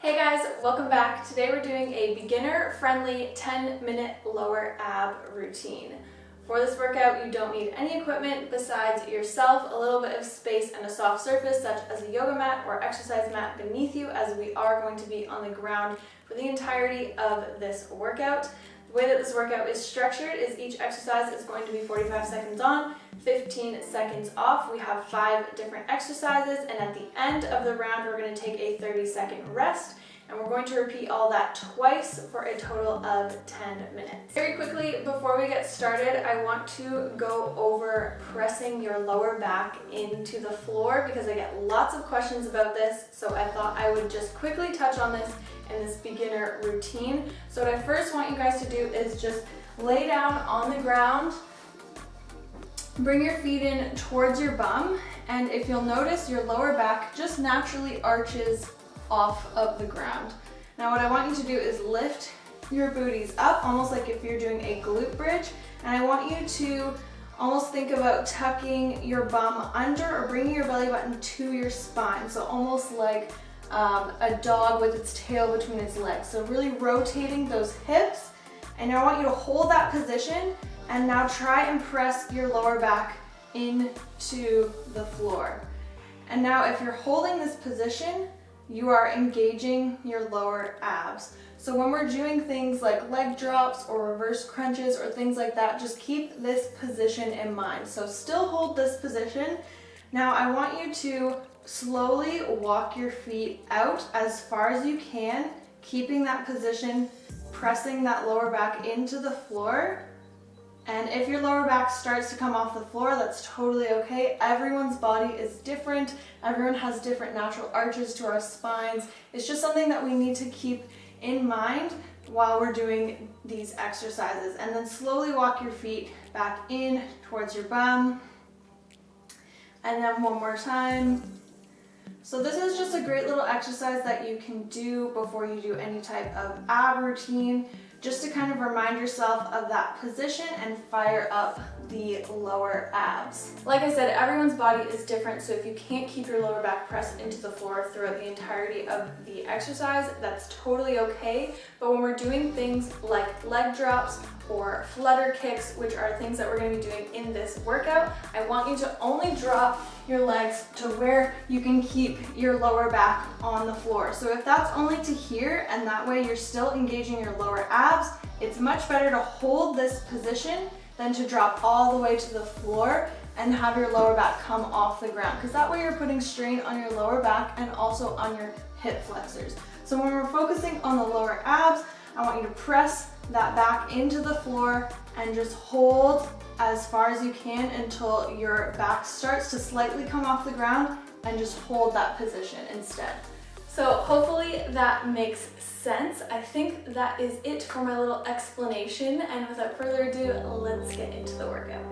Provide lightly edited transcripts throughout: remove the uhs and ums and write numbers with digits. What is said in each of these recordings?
Hey guys, welcome back. Today we're doing a beginner-friendly 10-minute lower ab routine. For this workout, you don't need any equipment besides yourself, a little bit of space, and a soft surface such as a yoga mat or exercise mat beneath you, as we are going to be on the ground for the entirety of this workout. The way that this workout is structured is each exercise is going to be 45 seconds on, 15 seconds off. We have 5 different exercises, and at the end of the round we're going to take a 30-second rest, and we're going to repeat all that twice for a total of 10 minutes. Very quickly, before we get started, I want to go over pressing your lower back into the floor because I get lots of questions about this, so I thought I would just quickly touch on this in this beginner routine. So what I first want you guys to do is just lay down on the ground, bring your feet in towards your bum, and if you'll notice, your lower back just naturally arches off of the ground. Now what I want you to do is lift your booties up, almost like if you're doing a glute bridge, and I want you to almost think about tucking your bum under or bringing your belly button to your spine, so almost like a dog with its tail between its legs. So really rotating those hips, and I want you to hold that position and now try and press your lower back into the floor. And now if you're holding this position, you are engaging your lower abs. So when we're doing things like leg drops or reverse crunches or things like that, just keep this position in mind. So still hold this position. Now I want you to slowly walk your feet out as far as you can, keeping that position, pressing that lower back into the floor. And if your lower back starts to come off the floor, that's totally okay. Everyone's body is different. Everyone has different natural arches to our spines. It's just something that we need to keep in mind while we're doing these exercises. And then slowly walk your feet back in towards your bum. And then one more time. So this is just a great little exercise that you can do before you do any type of ab routine, just to kind of remind yourself of that position and fire up the lower abs. Like I said, everyone's body is different, so if you can't keep your lower back pressed into the floor throughout the entirety of the exercise, that's totally okay. But when we're doing things like leg drops or flutter kicks, which are things that we're going to be doing in this workout, I want you to only drop your legs to where you can keep your lower back on the floor. So if that's only to here, and that way you're still engaging your lower abs, it's much better to hold this position than to drop all the way to the floor and have your lower back come off the ground, because that way you're putting strain on your lower back and also on your hip flexors. So when we're focusing on the lower abs, I want you to press that back into the floor and just hold as far as you can until your back starts to slightly come off the ground, and just hold that position instead. So hopefully that makes sense. I think that is it for my little explanation, and without further ado, let's get into the workout.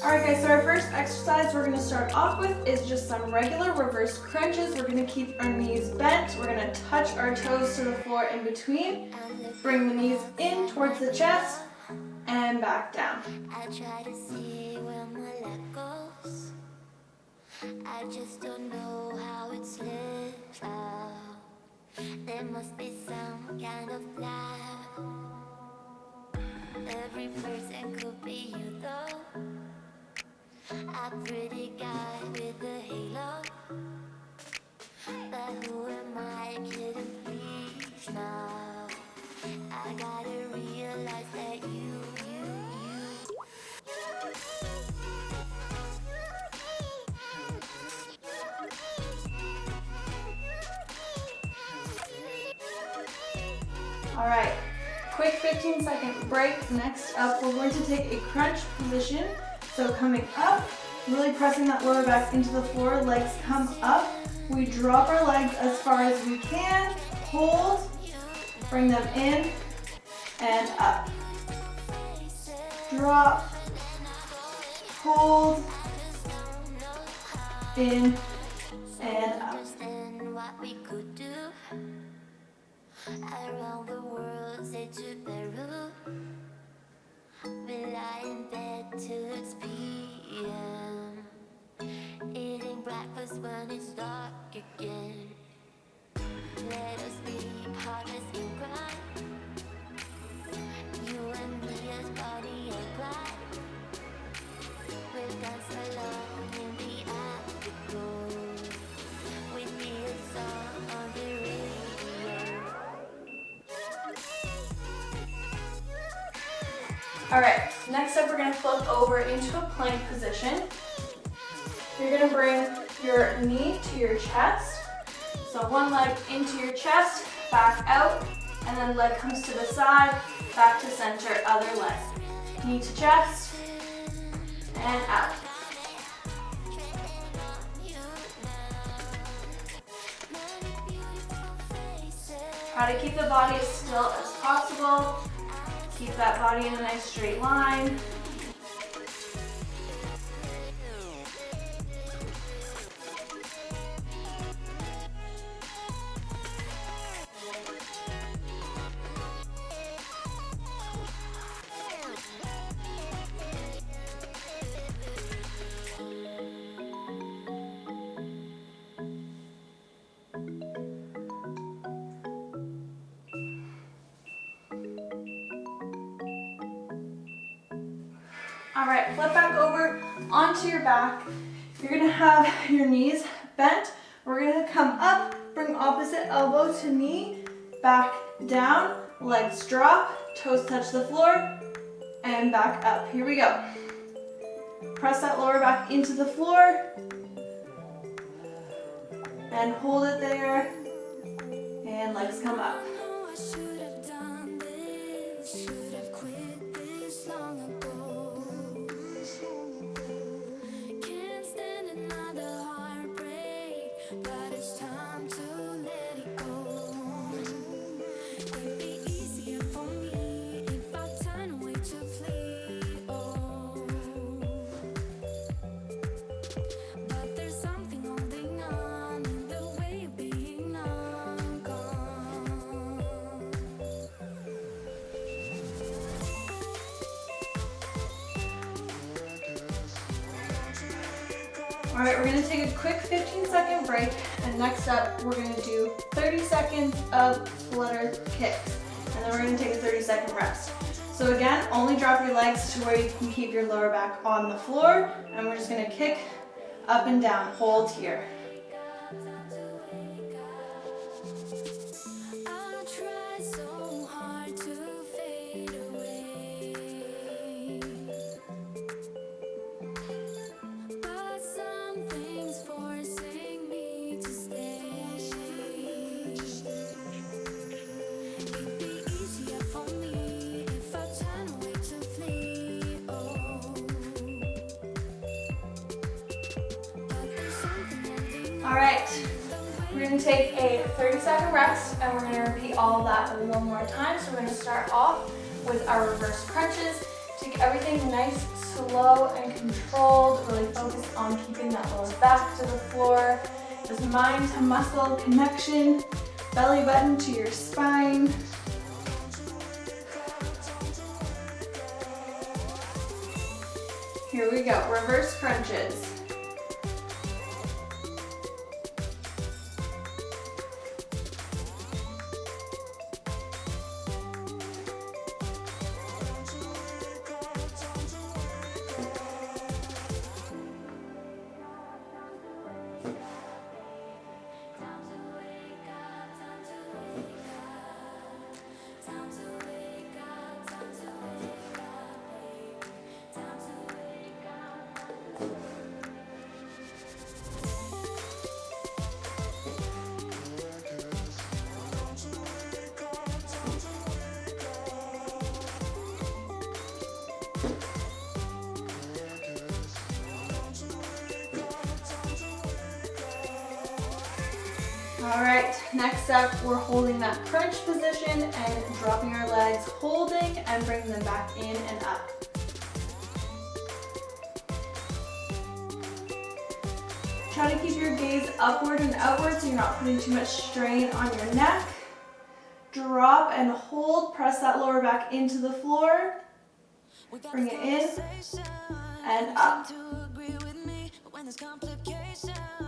Alright guys, so our first exercise we're going to start off with is just some regular reverse crunches. We're going to keep our knees bent. We're going to touch our toes to the floor in between. Bring the knees in towards the chest and back down. I try to see where my life goes. I just don't know how it slips out. There must be some kind of plan. Every person could be you though. A pretty guy with a halo. But who am I kidding, please now? I gotta realize that you. Alright, quick 15-second break. Next up, we're going to take a crunch position. So coming up, really pressing that lower back into the floor, legs come up. We drop our legs as far as we can, hold, bring them in and up. Drop, hold, in and up. Around the world, say to Peru. We lie in bed till it's PM. Eating eating breakfast when it's dark again. Let us be partners in crime. You and me as body and blood. We'll dance alone in the afterglow. With me a song on the radio. Alright, next up we're going to flip over into a plank position. You're going to bring your knee to your chest. So one leg into your chest, back out, and then leg comes to the side, back to center, other leg. Knee to chest, and out. Try to keep the body as still as possible. Keep that body in a nice straight line. All right, flip back over onto your back. You're gonna have your knees bent. We're gonna come up, bring opposite elbow to knee, back down, legs drop, toes touch the floor, and back up. Here we go. Press that lower back into the floor, and hold it there, and legs come up. All right, we're gonna take a quick 15-second break, and next up, we're gonna do 30 seconds of flutter kicks, and then we're gonna take a 30-second rest. So again, only drop your legs to where you can keep your lower back on the floor, and we're just gonna kick up and down, hold here. All right, we're gonna take a 30-second rest, and we're gonna repeat all of that one more time. So we're gonna start off with our reverse crunches. Take everything nice, slow, and controlled. Really focus on keeping that lower back to the floor. Just mind to muscle connection, belly button to your spine. Here we go, reverse crunches. All right, next up, we're holding that crunch position and dropping our legs, holding and bringing them back in and up. Try to keep your gaze upward and outward so you're not putting too much strain on your neck. Drop and hold, press that lower back into the floor. Bring it in and up. Complications.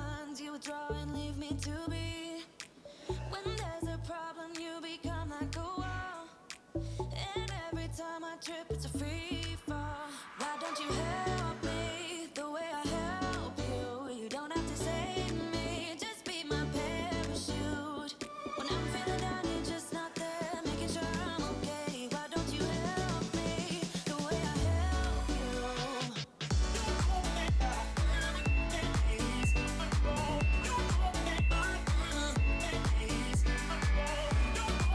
withdraw and leave me to be. When there's a problem, you become like a wall. And every time I trip, it's a free fall. Why don't you help me the way I help you? You don't have to save me, just be my parachute. When I'm feeling down, you're just not there, making sure I'm okay. Why don't you help me the way I help you?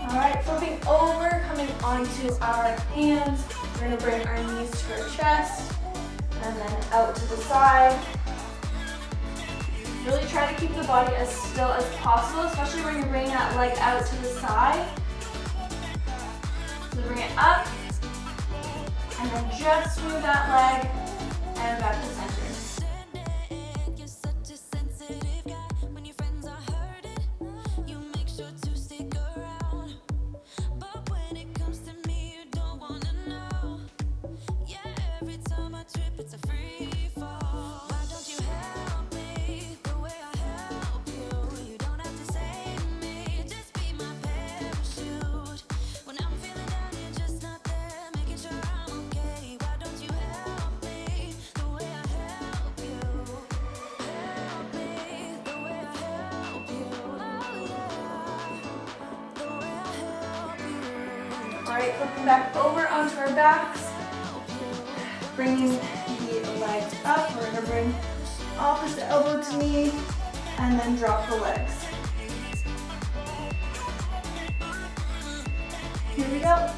Alright, flipping over, coming onto our hands. We're going to bring our knees to our chest and then out to the side. Really try to keep the body as still as possible, especially when you're bringing that leg out to the side. So bring it up and then just move that leg and back to center. Alright, flipping back over onto our backs, bringing the legs up. We're going to bring opposite elbow to knee and then drop the legs. Here we go.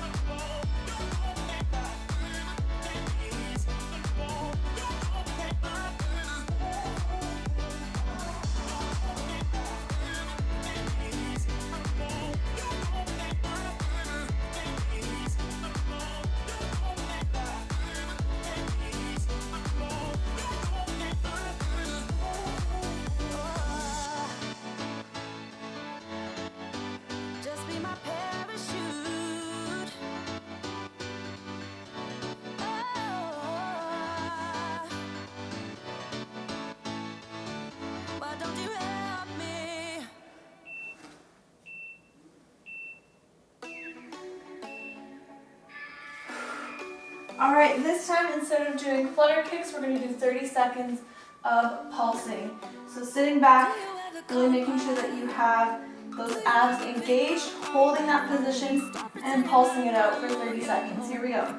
Alright, this time instead of doing flutter kicks, we're going to do 30 seconds of pulsing. So sitting back, really making sure that you have those abs engaged, holding that position, and pulsing it out for 30 seconds. Here we go.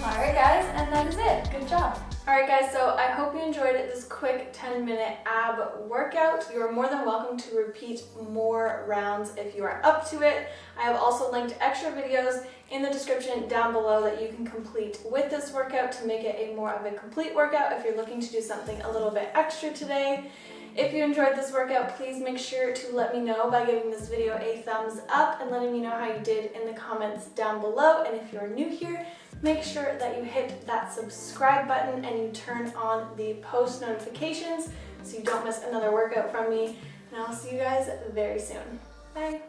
Alright guys, and that is it. Good job. Alright guys, so I hope you enjoyed this quick 10-minute ab workout. You are more than welcome to repeat more rounds if you are up to it. I have also linked extra videos in the description down below that you can complete with this workout to make it a more of a complete workout if you're looking to do something a little bit extra today. If you enjoyed this workout, please make sure to let me know by giving this video a thumbs up and letting me know how you did in the comments down below. And if you're new here, make sure that you hit that subscribe button and you turn on the post notifications so you don't miss another workout from me. And I'll see you guys very soon. Bye.